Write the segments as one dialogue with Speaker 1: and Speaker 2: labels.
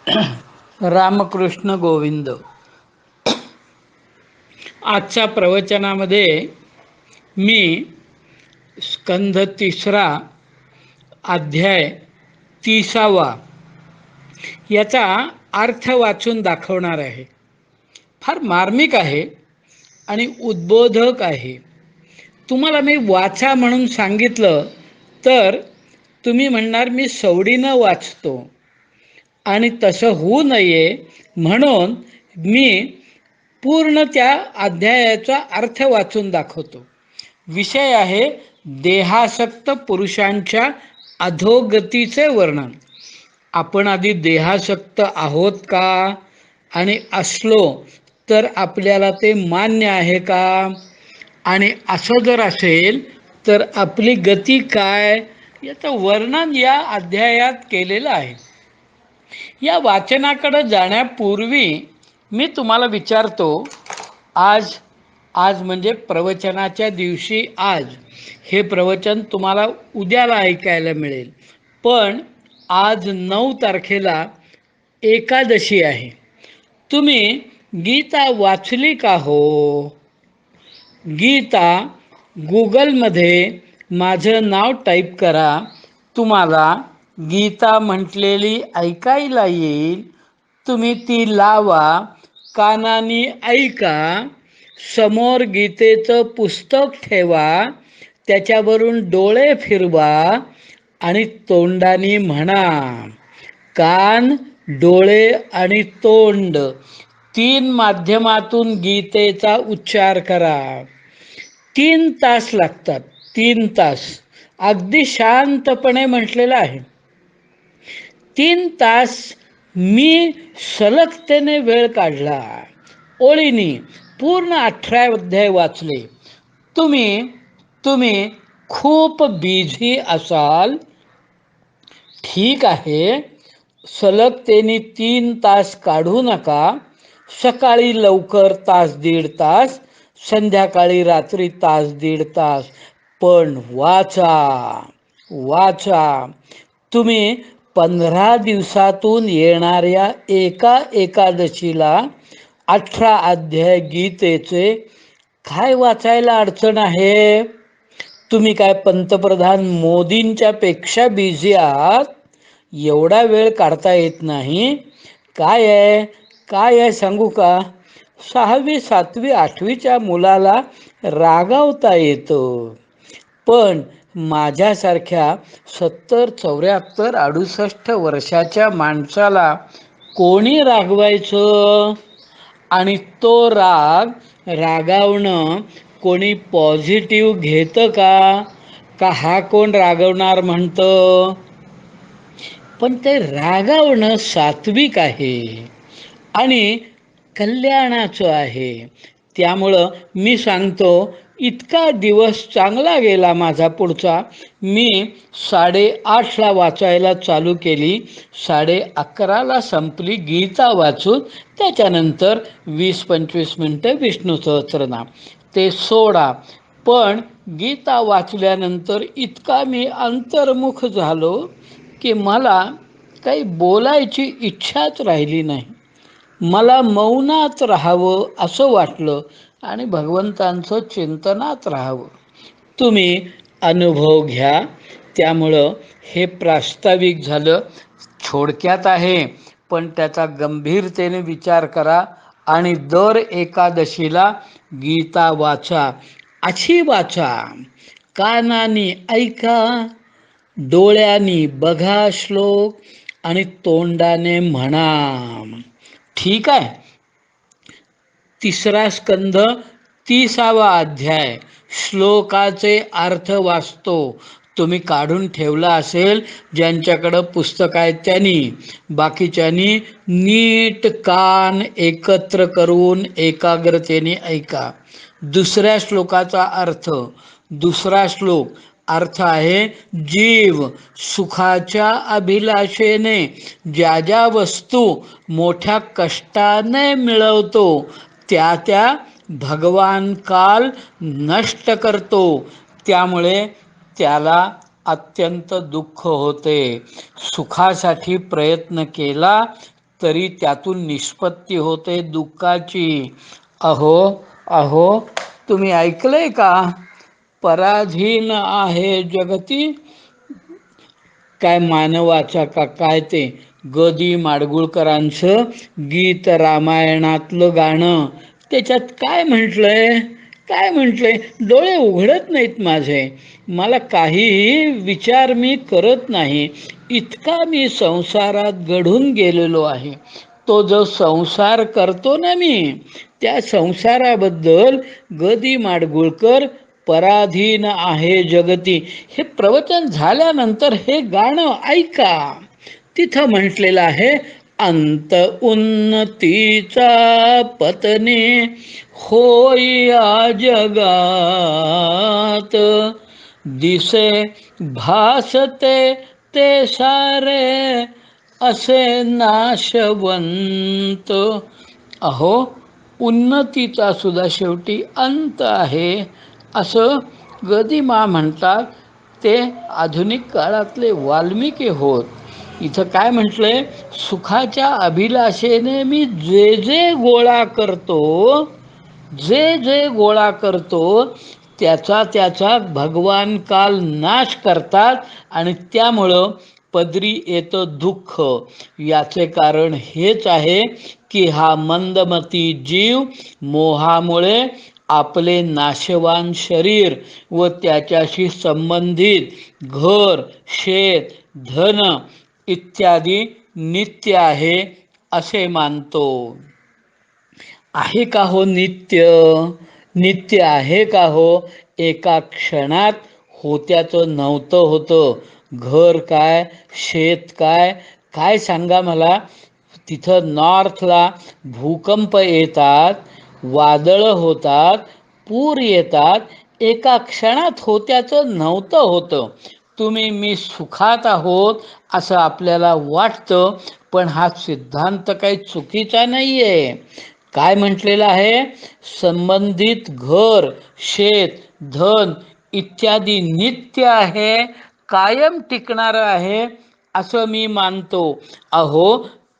Speaker 1: रामकृष्ण गोविंद. आजच्या प्रवचनामध्ये मी स्कंध तिसरा अध्याय 30वा याचा अर्थ वाचून दाखवणार आहे. फार मार्मिक आहे आणि उद्बोधक आहे. तुम्हाला मी वाचा म्हणून सांगितलं तर तुम्ही म्हणणार मी सवडीनं वाचतो, आणि तसं होऊ नये म्हणून मी पूर्ण त्या अध्यायाचा अर्थ वाचून दाखवतो. विषय आहे देहासक्त पुरुषांच्या अधोगतीचे वर्णन. आपण आधी देहासक्त आहोत का, आणि असलो तर आपल्याला ते मान्य आहे का, आणि असं जर असेल तर आपली गती काय, याचं वर्णन या अध्यायात केलेलं आहे. या वाचनाकडे जाण्यापूर्वी मी तुम्हाला विचारतो, आज आज म्हणजे प्रवचनाच्या दिवशी आज हे प्रवचन तुम्हाला उद्याला ऐकायला मिळेल, पण आज 9 तारखेला एकादशी आहे. तुम्ही गीता वाचली का हो? गीता गुगलमध्ये माझं नाव टाईप करा, तुम्हाला गीता म्हटलेली ऐकायला येईल. तुम्ही ती लावा, कानाने ऐका, समोर गीतेचं पुस्तक ठेवा, त्याच्यावरून डोळे फिरवा आणि तोंडाने म्हणा. कान, डोळे आणि तोंड 3 माध्यमातून गीतेचा उच्चार करा. 3 तास लागतात. 3 तास अगदी शांतपणे म्हटलेलं आहे. 3 तास मी सलगतेने वेळ काढला. ओळीने पूर्ण 18 अध्याय वाचले. तुम्ही खूप बिझी असाल, ठीक आहे, सलगतेने 3 तास काढू नका. सकाळी लवकर तास दीड तास, संध्याकाळी रात्री तास दीड तास, पण वाचा वाचा. तुम्ही 15 दिवसातून येणाऱ्या एका एकादशीला 18 अध्याय गीतेचे काय वाचायला अडचण आहे? तुम्ही काय पंतप्रधान मोदींच्या पेक्षा बिझी आहात? एवढा वेळ काढता येत नाही? काय आहे सांगू का? 6वी 7वी 8वीच्या मुलाला रागावता येतं, पण माझ्यासारख्या 70 74 68 वर्षाच्या माणसाला कोणी रागवायचं? आणि तो रागावणं कोणी पॉझिटिव्ह घेतं का हा कोण रागवणार म्हणतं? पण ते रागावणं सात्विक आहे आणि कल्याणाचं आहे. त्यामुळं मी सांगतो, इतका दिवस चांगला गेला माझा पुढचा. मी 8:30ला वाचायला चालू केली, 11:30ला संपली गीता वाचून. त्याच्यानंतर 20-25 मिनटं विष्णू सहस्त्रनाम, ते सोडा. पण गीता वाचल्यानंतर इतका मी अंतर्मुख झालो की मला काही बोलायची इच्छाच राहिली नाही. मला मौनात राहावं असं वाटलं आणि भगवंतांचं चिंतनात राहावं. तुम्ही अनुभव घ्या. त्यामुळं हे प्रास्ताविक झालं, थोडक्यात आहे, पण त्याचा गंभीरतेने विचार करा आणि दर एकादशीला गीता वाचा. अशी वाचा, कानाने ऐका, डोळ्यांनी बघा श्लोक, आणि तोंडाने म्हणा. ठीक आहे. 3रा स्कंध 30वा अध्याय, श्लोकाचे अर्थ वाचतो. तुम्ही काढून ठेवला असेल, ज्यांच्याकडं पुस्तक आहेत त्यांनी. बाकीच्यांनी नीट कान एकत्र करून एकाग्रतेने ऐका. 2ऱ्या श्लोकाचा अर्थ. 2रा श्लोक अर्थ आहे, जीव सुखाच्या अभिलाषेने ज्या ज्या वस्तू मोठ्या कष्टाने मिळवतो त्या भगवान काल नष्ट करतो, त्यामुळे त्याला अत्यंत दुःख होते. सुखासाठी प्रयत्न केला तरी त्यातून निष्पत्ती होते दुःखाची. अहो अहो, तुम्ही ऐकलंय का? पराधीन आहे जगती, काय मानवाचा का काय ते ग. माडगुळकरांचं गीत रामायणातलं गाणं. त्याच्यात काय म्हटलंय, काय म्हटलंय? डोळे उघडत नाहीत माझे, मला काहीही विचार मी करत नाही, इतका मी संसारात गढून गेलेलो आहे. तो जो संसार करतो ना मी, त्या संसाराबद्दल माडगुळकर पराधीन आहे जगती, हे प्रवचन झाल्यानंतर हे गाणं ऐका. तिथं म्हटलेलं आहे, अंत उन्नतीचा पतने होई जगात, दिसे भासते ते सारे असे नाशवंत. अहो, उन्नतीचा सुद्धा शेवटी अंत आहे, असं गदिमा म्हणतात. ते आधुनिक काळातले वाल्मिकी होत. इथं काय म्हटलंय? सुखाच्या अभिलाषेने मी जे जे गोळा करतो, जे जे गोळा करतो, त्याचा त्याचा भगवान काल नाश करतात आणि त्यामुळं पदरी येतं दुःख. याचे कारण हेच आहे की हा मंदमती जीव मोहामुळे आपले नाशवान शरीर व त्याच्याशी संबंधित घर, शेत, धन इत्यादी नित्य आहे असे मानतो. आहे का हो नित्य? नित्य आहे का हो? एका क्षणात होत्याचं नव्हतं होतं. घर काय, शेत काय, काय सांगा मला. तिथं नॉर्थला भूकंप येतात, वादळं होतात, पूर येतात, एका क्षणात होत्याचं नव्हतं होतं. तुम्ही मी सुखात आहोत असं आपल्याला वाटतं, पण हा सिद्धांत काही चुकीचा नाही आहे. काय म्हटलेलं आहे? संबंधित घर, शेत, धन इत्यादी नित्य आहे, कायम टिकणारं आहे असं मी मानतो. अहो,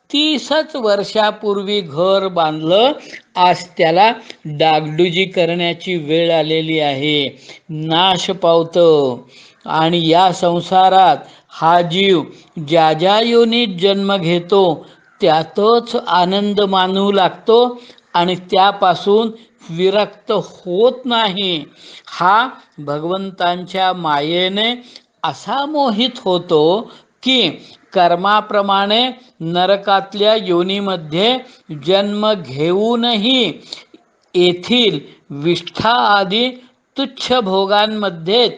Speaker 1: 30च वर्षापूर्वी घर बांधलं, आज त्याला डागडुजी करण्याची वेळ आलेली आहे, नाश पावतं. आणि या संसारात हा जीव ज्या ज्या योनीत जन्म घेतो त्यातच आनंद मानू लागतो आणि त्यापासून विरक्त होत नाही. हा भगवंतांच्या मायेने असा मोहित होतो की कर्माप्रमाणे नरकातल्या योनीमध्ये जन्म घेऊनही येथील विष्ठा आदी तुच्छ भोगांमध्ये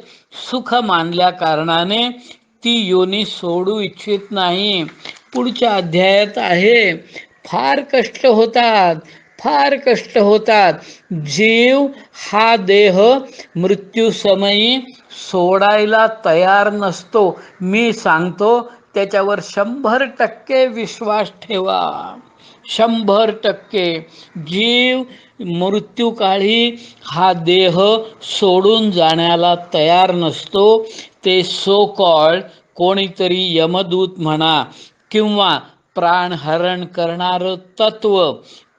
Speaker 1: सुख मानल्या कारणाने ती योनी सोडू इच्छित नाही. पुढच्या अध्यायात आहे, फार कष्ट होतात, फार कष्ट होतात. जीव हा देह मृत्यूसमयी सोडायला तयार नसतो. मी सांगतो त्याच्यावर 100% विश्वास ठेवा. 100% जीव मृत्यूकाळी हा देह सोडून जाण्याला तयार नसतो. ते सो कॉल्ड कोणीतरी यमदूत म्हणा किंवा प्राणहरण करणारं तत्व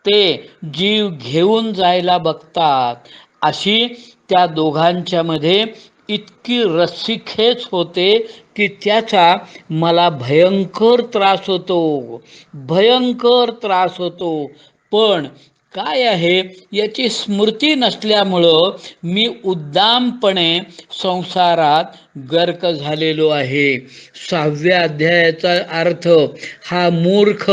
Speaker 1: ते जीव घेऊन जायला बघतात. अशी त्या दोघांच्या मध्ये इतकी रस्सीखेच होते की त्याचा मला भयंकर त्रास होतो, भयंकर त्रास होतो. पण काय आहे, याची स्मृती नसल्यामुळं मी उद्दामपणे संसारात गर्क झालेलो आहे. 6व्या अध्यायाचा अर्थ, हा मूर्ख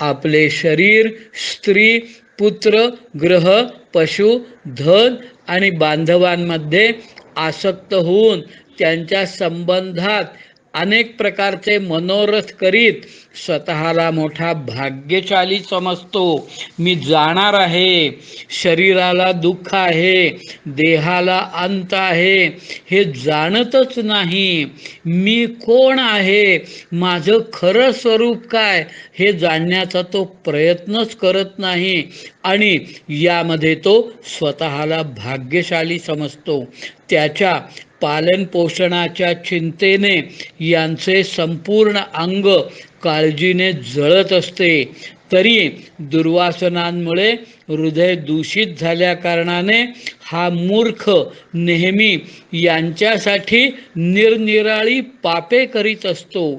Speaker 1: आपले शरीर, स्त्री, पुत्र, ग्रह, पशु, धन आणि बांधवांमध्ये आसक्त होऊन त्यांच्या संबंधात अनेक प्रकारचे मनोरथ करीत स्वतःला मोठा भाग्यशाली समजतो. मी जाणार आहे, शरीराला दुःख आहे, देहाला अंत आहे हे जाणतच नाही. मी कोण आहे, माझं खरं स्वरूप काय हे जाणण्याचा तो प्रयत्नच करत नाही आणि यामध्ये तो स्वतःला भाग्यशाली समजतो. त्याच्या पालन पोषणाच्या चिंतेने यांचे संपूर्ण अंग काळजीने जळत असते. तरी दुर्वासनांमुळे हृदय दूषित झाल्या कारणाने हा मूर्ख नेहमी यांच्यासाठी निरनिराळी पापे करीत असतो.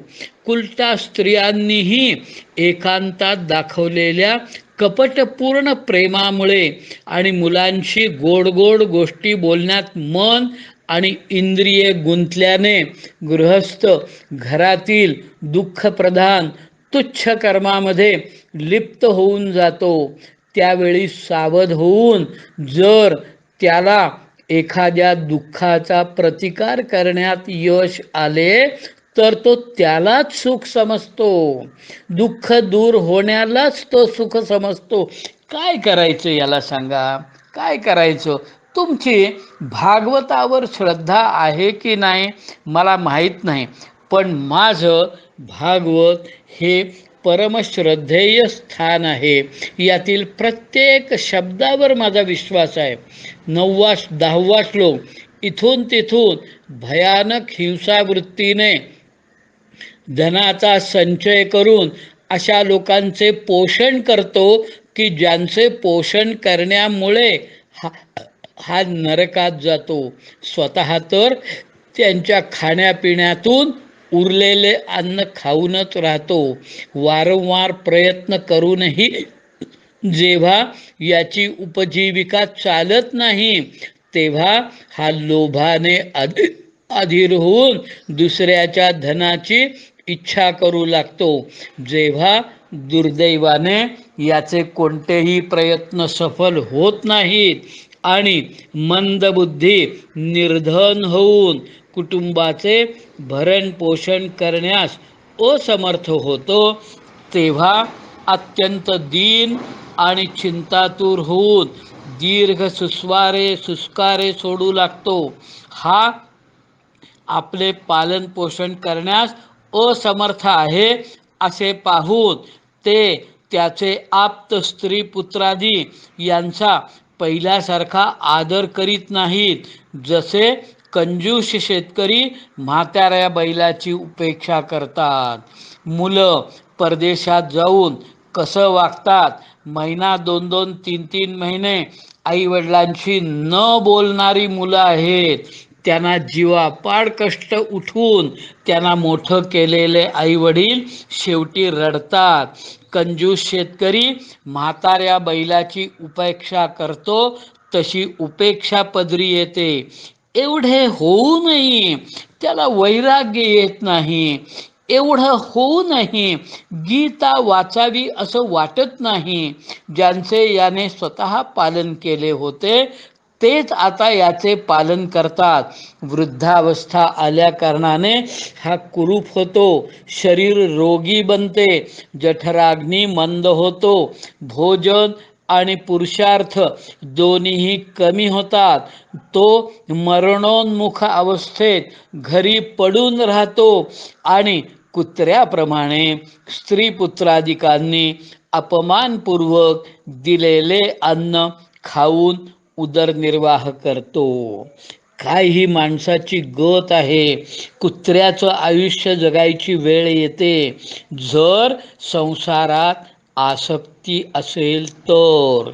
Speaker 1: कुलटा स्त्रियांनीही एकांतात दाखवलेल्या कपटपूर्ण प्रेमामुळे आणि मुलांशी गोड गोड गोष्टी बोलण्यात मन आणि इंद्रिये गुंतल्याने गृहस्थ घरातील दुःखप्रधान तुच्छ कर्मामध्ये लिप्त होऊन जातो. त्यावेळी सावध होऊन जर त्याला एखाद्या दुःखाचा प्रतिकार करण्यात यश आले तर तो त्यालाच सुख समजतो. दुःख दूर होण्यालाच तो सुख समजतो. काय करायचं याला सांगा, काय करायचं? तुमची भागवतावर श्रद्धा आहे की नाही मला माहीत नाही, पण माझं भागवत हे परमश्रद्धेय स्थान आहे. यातील प्रत्येक शब्दावर माझा विश्वास आहे. 9वा 10वा श्लोक, इथून तिथून भयानक हिंसावृत्तीने धनाचा संचय करून अशा लोकांचे पोषण करतो की ज्यांचे पोषण करण्यामुळे हा नरकात जातो. स्वतः तर त्यांच्या खाण्यापिण्यातून उरलेले अन्न खाऊनच राहतो. वारंवार प्रयत्न करूनही जेव्हा याची उपजीविका चालत नाही तेव्हा हा लोभाने अधीर होऊन दुसऱ्याच्या धनाची इच्छा करू लागतो. जेव्हा दुर्दैवाने याचे कोणतेही प्रयत्न सफल होत नाहीत आणि मंदबुद्धी निर्धन होऊन कुटुंबाचे भरण पोषण करण्यास असमर्थ होतो, तेव्हा अत्यंत दीन आणि चिंतातूर होऊन दीर्घ सुस्कारे सोडू लागतो. हा आपले पालन पोषण करण्यास असमर्थ आहे असे पाहून ते त्याचे आप्त स्त्री पुत्रादी यांचा पहिल्यासारखा आदर करीत नाहीत. जसे कंजूष शेतकरी म्हाताऱ्या बैलाची उपेक्षा करतात. मुलं परदेशात जाऊन कसं वागतात, महिना 2-2, 3-3 महिने आईवडिलांशी न बोलणारी मुलं आहेत. त्यांना जीवापाड कष्ट उठवून त्यांना मोठं केलेले आईवडील शेवटी रडतात. कंजूस शेतकरी म्हाताऱ्या बैलाची उपेक्षा करतो तशी उपेक्षा पदरी येते. एवढे होऊनही त्याला वैराग्य येत नाही. एवढं होऊनही गीता वाचावी असं वाटत नाही. ज्यांचे याने स्वतः पालन केले होते तेच आता याचे पालन करतात. वृद्धावस्था आल्या कारणाने हा कुरूप होतो. शरीर रोगी बनते. जठराग्नी मंद होतो. भोजन आणि पुरुषार्थ दोन्हीही कमी होतात. तो मरणोन्मुख अवस्थेत घरी पडून राहतो आणि कुत्र्याप्रमाणे स्त्री पुत्रादिकांनी अपमानपूर्वक दिलेले अन्न खाऊन उदरनिर्वाह करतो. काय ही माणसाची गत आहे. कुत्र्याचं आयुष्य जगायची वेळ येते जर संसारात आसक्ती असेल तर.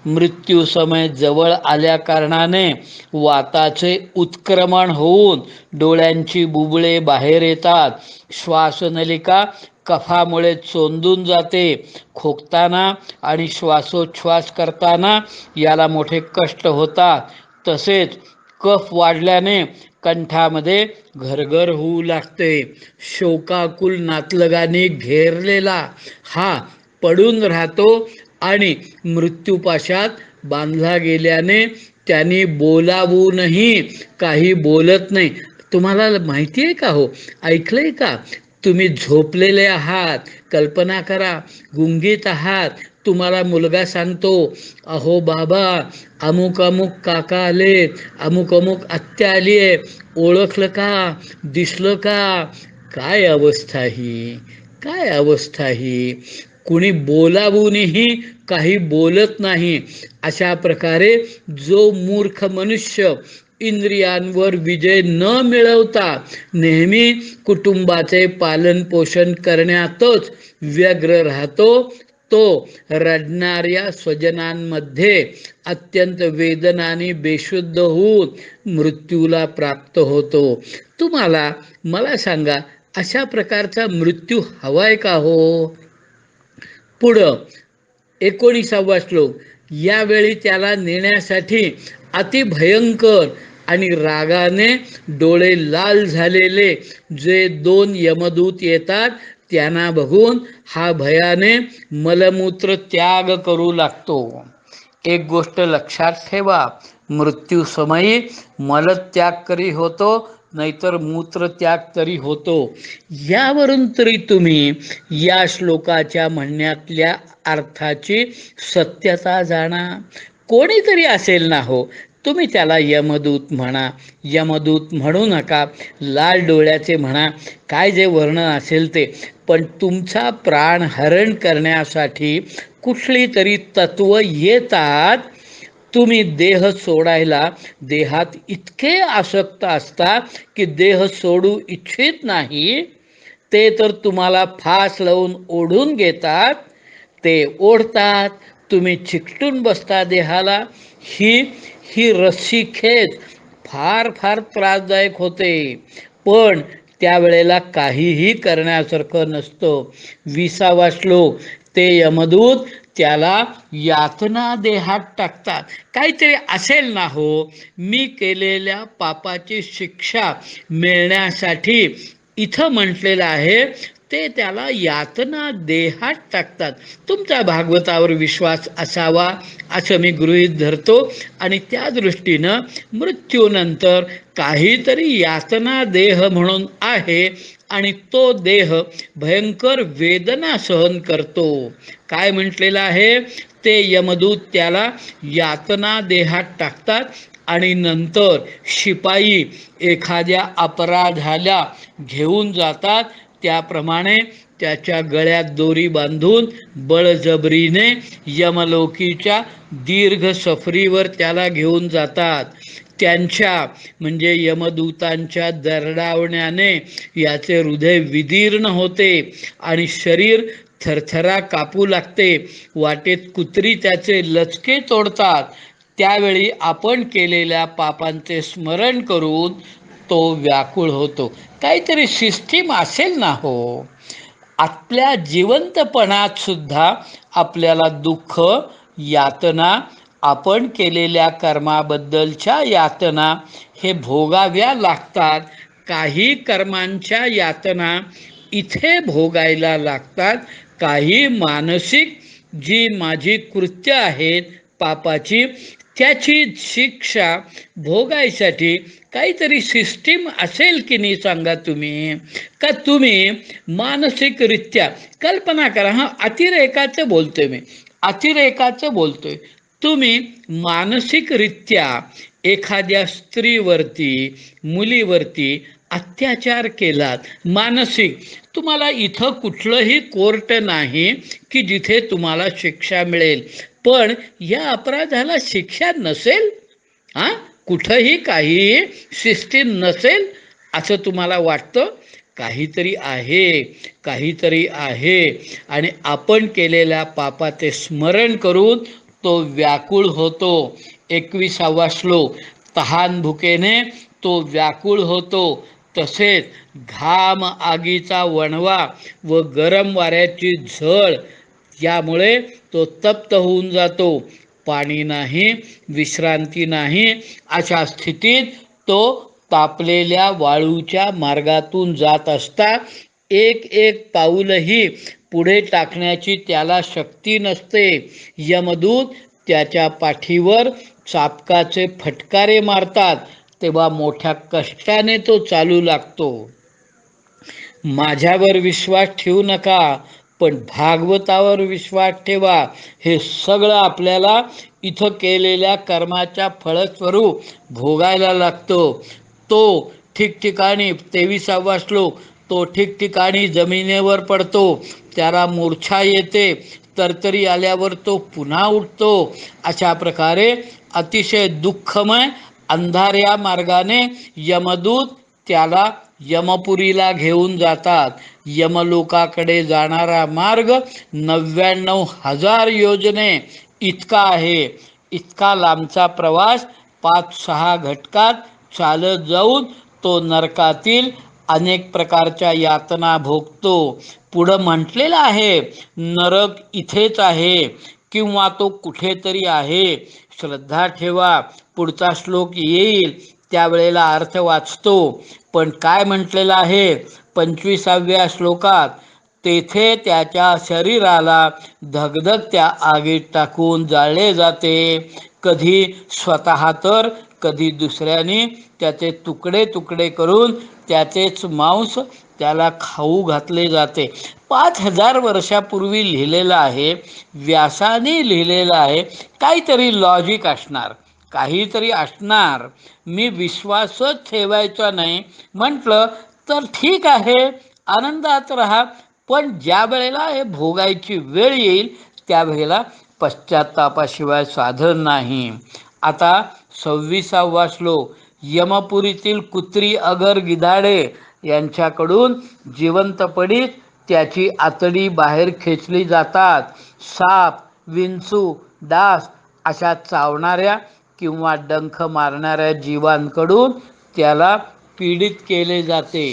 Speaker 1: मृत्यू समय जवळ आल्या कारणाने वाताचे उत्क्रमण होऊन डोळ्यांची बुबुळे बाहेर येतात. श्वासनलिका कफामुळे चोंदून जाते. खोकताना आणि श्वासोच्छ्वास करताना याला मोठे कष्ट होतात. तसेच कफ वाढल्याने कंठामध्ये घरघर होऊ लागते. शोकाकुल नातलगाने घेरलेला हा पडून राहतो आणि मृत्यूपाशात बांधला गेल्याने त्यांनी बोलावूनही काही बोलत नाही. तुम्हाला माहिती आहे का हो, ऐकलंय का? तुम्ही झोपलेले आहात, कल्पना करा, गुंगीत आहात. तुम्हाला मुलगा सांगतो, अहो बाबा अमुक अमुक काका आले, अमुक अमुक आत्या आली आहे, ओळखलं का, दिसलं का? काय अवस्था ही, काय अवस्था ही. कुणी बोलावूनही काही बोलत नाही. अशा प्रकारे जो मूर्ख मनुष्य इंद्रियांवर विजय न मिळवता नेहमी कुटुंबाचे पालन पोषण करण्यातच व्यग्र राहतो, तो रडणाऱ्या स्वजनांमध्ये अत्यंत वेदनाने बेशुद्ध होऊन मृत्यूला प्राप्त होतो. तुम्हाला मला सांगा, अशा प्रकारचा मृत्यू हवाय का हो? पुढं 19वा श्लोक. यावेळी त्याला नेण्यासाठी अतिभयंकर आणि रागाने डोळे लाल झालेले जे 2 यमदूत येतात, त्यांना बघून हा भयाने मलमूत्र त्याग करू लागतो. एक गोष्ट लक्षात ठेवा, मृत्यूसमयी मलत्याग करी होतो, नाहीतर मूत्रत्याग तरी होतो. यावरून तरी तुम्ही या श्लोकाच्या म्हणण्यातल्या अर्थाची सत्यता जाणा. कोणीतरी असेल ना हो, तुम्ही त्याला यमदूत म्हणा, यमदूत म्हणू नका, लाल डोळ्याचे म्हणा, काय जे वर्ण असेल ते, पण तुमचा प्राण हरण करण्यासाठी कुठली तरी तत्व येतात. तुम्ही देह सोडायला देहात इतके आसक्त असता की देह सोडू इच्छित नाही. ते तर तुम्हाला फास लावून ओढून घेतात, ते ओढतात, तुम्ही चिकटून बसता देहाला. ही ही रस्सी खेच फार फार त्रासदायक होते, पण त्यावेळेला काहीही करण्यासारखं नसतं. 20वा श्लोक. ते यमदूत त्याला यातना देहात टाकतात. काहीतरी असेल ना हो, मी केलेल्या पापाची शिक्षा मिळण्यासाठी इथं म्हटलेलं आहे, ते त्याला यातना देहात टाकतात. तुमचा भागवतावर विश्वास असावा असं मी गृहीत धरतो, आणि त्या दृष्टीनं मृत्यूनंतर काहीतरी यातना देह म्हणून आहे, आणि तो देह भयंकर वेदना सहन करतो. काय म्हटलेलं आहे? ते यमदूत त्याला यातना देहात टाकतात, आणि नंतर शिपाई एखाद्या अपराधाला घेऊन जातात, त्याप्रमाणे त्याच्या गळ्यात दोरी बांधून बळजबरीने यमलोकीच्या दीर्घ सफरीवर त्याला घेऊन जातात. त्यांच्या म्हणजे यमदूतांच्या दरडावण्याने याचे हृदय विदीर्ण होते आणि शरीर थरथरा कापू लागते. वाटेत कुत्री त्याचे लचके तोडतात. त्यावेळी आपण केलेल्या पापांचे स्मरण करून तो व्याकुळ होतो. काहीतरी सिस्टीम असेल ना हो. आपल्या जिवंतपणात सुद्धा आपल्याला दुःख, यातना, आपण केलेल्या कर्माबद्दलच्या यातना हे भोगाव्या लागतात. काही कर्मांच्या यातना इथे भोगायला लागतात. काही मानसिक जी माझी कृत्य आहेत पापाची, त्याची शिक्षा भोगायसाठी काहीतरी सिस्टीम असेल की नाही सांगा तुम्ही. का तुम्ही मानसिकरित्या कल्पना करा. हां, अतिरेकाचं बोलतोय मी, अतिरेकाचं बोलतोय. तुम्ही मानसिकरित्या एखाद्या स्त्रीवरती, मुलीवरती अत्याचार केलात, मानसिक, तुम्हाला इथं कुठलंही कोर्ट नाही की जिथे तुम्हाला शिक्षा मिळेल, पण या अपराधाला शिक्षा नसेल. हां, कुठंही काही सिस्टीम नसेल असं तुम्हाला वाटतं. काहीतरी आहे, काहीतरी आहे, आणि आपण केलेल्या पापाचे स्मरण करून तो व्याकुळ होतो. 21वा श्लोक. तहान भुकेने तो व्याकुळ होतो. तसेच घाम, आगीचा वणवा व गरम वाऱ्याची झळ यामुळे तो तप्त होऊन जातो. पाणी नाही, विश्रांती नाही, अशा स्थितीत तो तापलेल्या वाळूच्या मार्गातून जात असता एक एक पाऊलही पुढे टाकण्याची त्याला शक्ती नसते. यमदूत त्याच्या पाठीवर चापकाचे फटकारे मारतात, तेव्हा मोठ्या कष्टाने तो चालू लागतो. माझ्यावर विश्वास ठेवू नका, पण भागवतावर विश्वास ठेवा. हे सगळं आपल्याला इथं केलेल्या कर्माच्या फळस्वरूप भोगायला लागतो. तो ठिकठिकाणी 23वा श्लोक. तो ठिकठिकाणी जमिनीवर पडतो, त्याला मूर्छा येते, तरतरी आल्यावर तो पुन्हा उठतो. अशा प्रकारे अतिशय दुःखमय अंधाऱ्या मार्गाने यमदूत त्याला यमपुरीला घेऊन जातात. यमलोकाकडे जाणारा मार्ग 99,000 योजने इतका आहे. इतका लांबचा प्रवास 5-6 घटकात चालत जाऊन तो नरकातील अनेक प्रकारच्या यातना भोगतो. पुढं म्हटलेलं आहे, नरक इथेच आहे किंवा तो कुठेतरी आहे. श्रद्धा ठेवा, पुढचा श्लोक येईल त्यावेळेला अर्थ वाचतो. पण काय म्हटलेलं आहे 25व्या श्लोकात, तेथे त्याच्या शरीराला धगधगत्या आगीत टाकून जाळले जाते. कधी स्वतः तर कधी दुसऱ्याने त्याचे तुकडे तुकडे करून त्याचेच मांस त्याला खाऊ घातले जाते. 5,000 वर्षापूर्वी लिहिलेलं आहे, व्यासाने लिहिलेलं आहे. काहीतरी लॉजिक असणार, काहीतरी असणार. मी विश्वासच ठेवायचा नाही म्हटलं तर ठीक आहे, आनंदात राहा. पण ज्या वेळेला हे भोगायची वेळ येईल त्यावेळेला पश्चात्तापाशिवाय साधन नाही. आता 26वा श्लोक, यमपुरीतील कुत्री अगर गिधाडे यांच्याकडून जिवंतपणीच त्याची आतडी बाहेर खेचली जातात. साप, विंचू, डास अशा चावणाऱ्या किंवा डंख मारणाऱ्या जीवांकडून त्याला पीडित केले जाते.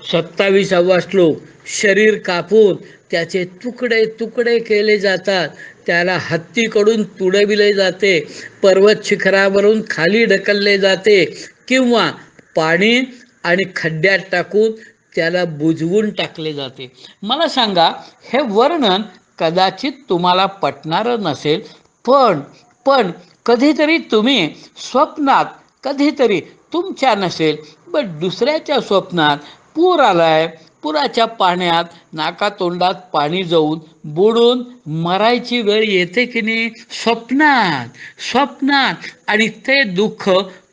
Speaker 1: 27वा श्लोक, शरीर कापून त्याचे तुकडे तुकडे केले जातात. त्याला हत्तीकडून तुडविले जाते, पर्वत शिखरावरून खाली ढकलले जाते किंवा पाणी आणि खड्ड्यात टाकून त्याला बुजवून टाकले जाते. मला सांगा, हे वर्णन कदाचित तुम्हाला पटणारं नसेल, पण कधीतरी तुम्ही स्वप्नात, कधीतरी तुमच्या नसेल पण दुसऱ्याच्या स्वप्नात पूर आलाय, पुराच्या पाण्यात नाकातोंडात पाणी जाऊन बुडून मरायची वेळ येते की नाही, स्वप्नात आणि ते दुःख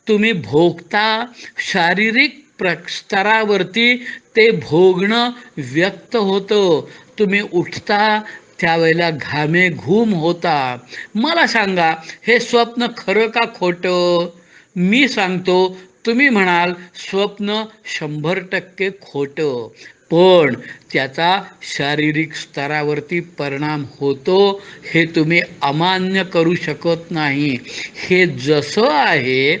Speaker 1: तुम्ही भोगता. शारीरिक स्तरावरती ते भोगणं व्यक्त होतं. तुम्ही उठता त्यावेळेला घामेघूम होता. मला सांगा, हे स्वप्न खरं का खोटं? मी सांगतो, तुम्ही म्हणाल स्वप्न 100% खोटं, पण त्याचा शारीरिक स्तरावरती परिणाम होतो हे तुम्ही अमान्य करू शकत नाही. हे जसं आहे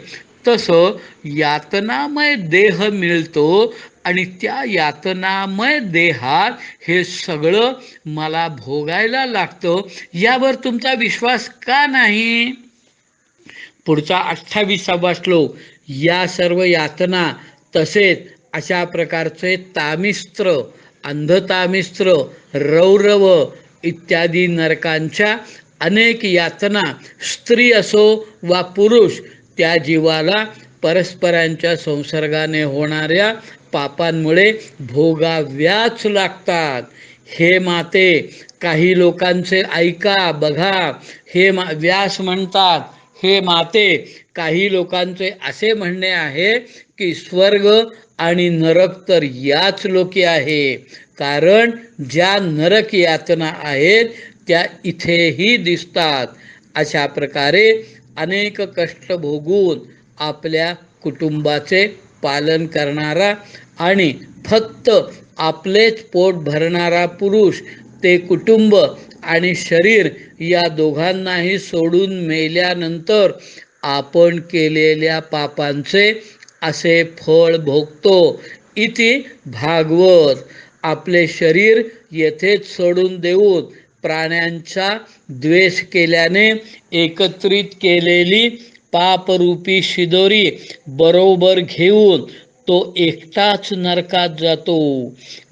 Speaker 1: तसं यातनामय देह मिळतो आणि त्या यातनामय देहात हे सगळं मला भोगायला लागतं. यावर तुमचा विश्वास का नाही? पुढचा 28वा श्लोक, या सर्व यातना तसेच अशा प्रकारचे तामिस्त्र, अंधतामिस्त्र, रौरव इत्यादी नरकांच्या अनेक यातना स्त्री असो वा पुरुष त्या जीवाला परस्परांच्या संसर्गाने होणाऱ्या पापांमुळे भोगाव्याच लागतात. हे माते, काही लोकांचे ऐका बघा. हे व्यास म्हणतात, हे माते, काही लोकांचे असे म्हणणे आहे की स्वर्ग आणि नरक तर याच लोकी आहे, कारण ज्या नरक यातना आहेत त्या इथेही दिसतात. अशा प्रकारे अनेक कष्ट भोगून आपल्या कुटुंबाचे पालन करणारा आणि फक्त आपलेच पोट भरणारा पुरुष ते कुटुंब आणि शरीर या दोघांनाही सोडून मेल्यानंतर आपण केलेल्या पापांचे असे फळ भोगतो. इति भागवत. आपले शरीर येथेच सोडून देऊन प्राण्यांचा द्वेष केल्याने एकत्रित केलेली पापरूपी शिदोरी बरोबर घेऊन तो एकटाच नरकात जातो.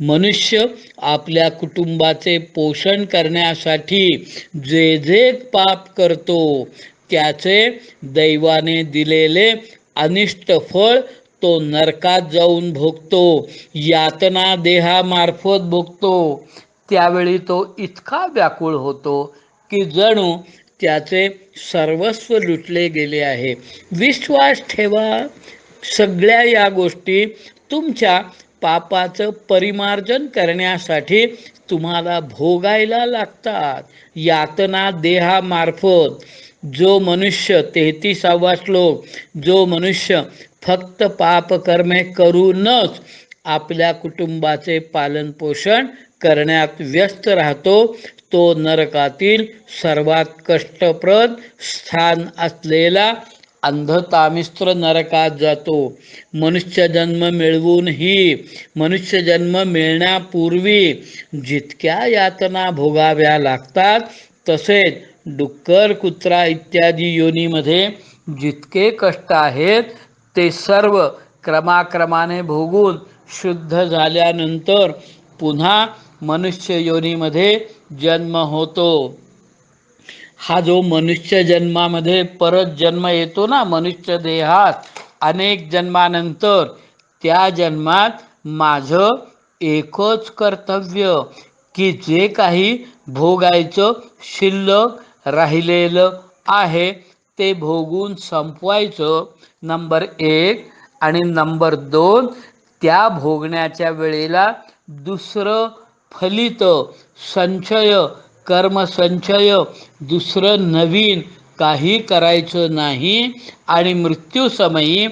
Speaker 1: मनुष्य आपल्या कुटुंबाचे पोषण करण्यासाठी जे जे पाप करतो त्याचे दैवाने दिलेले अनिष्ट फळ तो नरकात जाऊन भोगतो, यातना देहामार्फत भोगतो. त्यावेळी तो इतका व्याकुळ होतो की जणू त्याचे सर्वस्व लुटले गेले आहे. विश्वास ठेवा, सगळ्या या गोष्टी तुमच्या पापाचं परिमार्जन करण्यासाठी तुम्हाला भोगायला लागतात. यातना देहामार्फत जो मनुष्य 33वा श्लोक, जो मनुष्य फक्त पापकर्मे करूनच आपल्या कुटुंबाचे पालनपोषण करण्यात व्यस्त राहतो, तो नरकातील सर्वात कष्टप्रद स्थान असलेला अंधतामिस्त्र नरकात जातो. मनुष्य जन्म मिळवूनही, मनुष्य जन्म मिळण्यापूर्वी जितक्या यातना भोगाव्या लागतात, तसेच डुक्कर, कुत्रा इत्यादी योनीमध्ये जितके कष्ट आहेत ते सर्व क्रमाक्रमाने भोगून शुद्ध झाल्यानंतर पुन्हा मनुष्य योनीमध्ये जन्म होतो. हा जो मनुष्य जन्मामध्ये परत जन्म येतो ना मनुष्य देहात अनेक जन्मानंतर, त्या जन्मात माझं एकच कर्तव्य की जे काही भोगायचं शिल्लक राहिलेलं आहे ते भोगून संपवायचं, नंबर 1. आणि नंबर 2, त्या भोगण्याच्या वेळेला दुसरं फलित संचय, कर्मसंचय दुसरं नवीन काही करायचं नाही आणि मृत्यूसमयी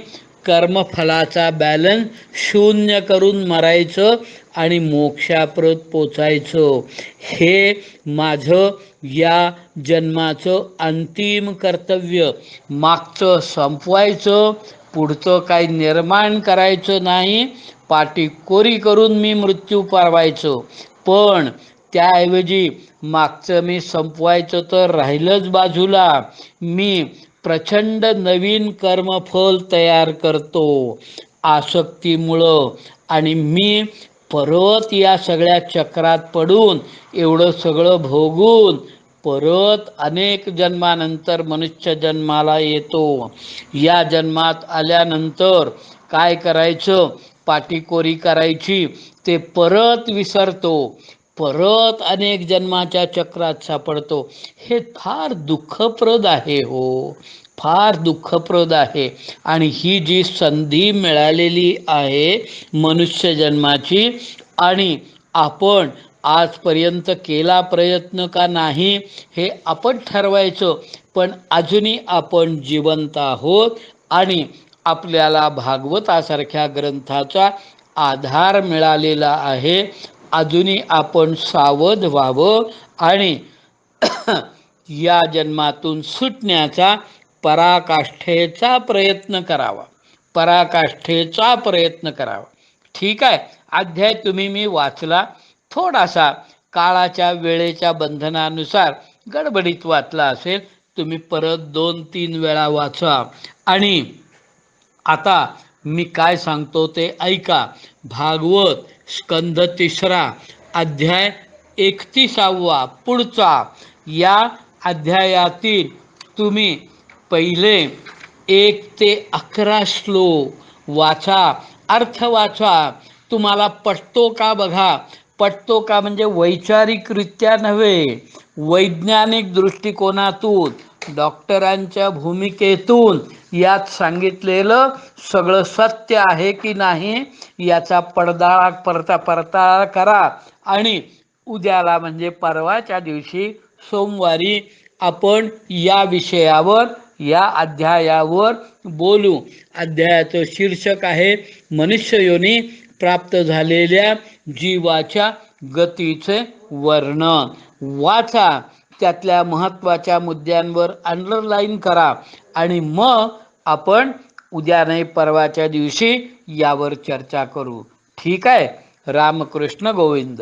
Speaker 1: कर्मफलाचा बॅलन्स शून्य करून मरायचं आणि मोक्षाप्रत पोचायचं. हे माझं या जन्माचं अंतिम कर्तव्य. मागचं संपवायचं, पुढचं काही निर्माण करायचं नाही, पाठीकोरी करून मी मृत्यू पारवायचो. पण त्याऐवजी मागचं मी संपवायचं तर राहिलंच बाजूला, मी प्रचंड नवीन कर्मफल तयार करतो आसक्तीमुळं. आणि मी परत या सगळ्या चक्रात पडून एवढं सगळं भोगून परत अनेक जन्मानंतर मनुष्य जन्माला येतो. या जन्मात आल्यानंतर काय करायचं, पाठीकोरी करायची, ते परत विसरतो, परत अनेक जन्माच्या चक्रात सापडतो. हे फार दुःखप्रद आहे हो, फार दुःखप्रद आहे. आणि ही जी संधी मिळालेली आहे मनुष्य जन्माची, आणि आपण आजपर्यंत केला प्रयत्न का नाही हे आपण ठरवायचं. पण अजूनही आपण जिवंत आहोत आणि आपल्याला भागवतासारख्या ग्रंथाचा आधार मिळालेला आहे. अजूनही आपण सावध व्हावं आणि या जन्मातून सुटण्याचा पराकाष्ठेचा प्रयत्न करावा, पराकाष्ठेचा प्रयत्न करावा. ठीक आहे, अध्याय तुम्ही मी वाचला, थोडासा काळाच्या वेळेच्या बंधनानुसार गडबडीत वाचला असेल, तुम्ही परत 2-3 वेळा वाचा. आणि आता मी काय सांगतो ते ऐका. भागवत स्कंध 3 अध्याय 31 पुढचा. या अध्यायातील तुम्ही पहिले 1 ते 11 श्लोक वाचा, अर्थ वाचा. तुम्हाला पटतो का बघा. पटतो का म्हणजे वैचारिकरित्या नव्हे, वैज्ञानिक दृष्टिकोनातून, डॉक्टरांच्या भूमिकेतून यात सांगितलेलं सगळं सत्य आहे की नाही याचा पडताळा करा. आणि उद्याला म्हणजे परवाच्या दिवशी सोमवारी आपण या विषयावर, या अध्यायावर बोलू. अध्यायाचं शीर्षक आहे मनुष्ययोनी प्राप्त झालेल्या जीवाच्या गतीचे वर्णन. वाचा, त्यातल्या महत्त्वाच्या मुद्द्यांवर अंडरलाईन करा आणि मग आपण उद्या नाही परवाच्या दिवशी यावर चर्चा करू. ठीक आहे. रामकृष्ण गोविंद.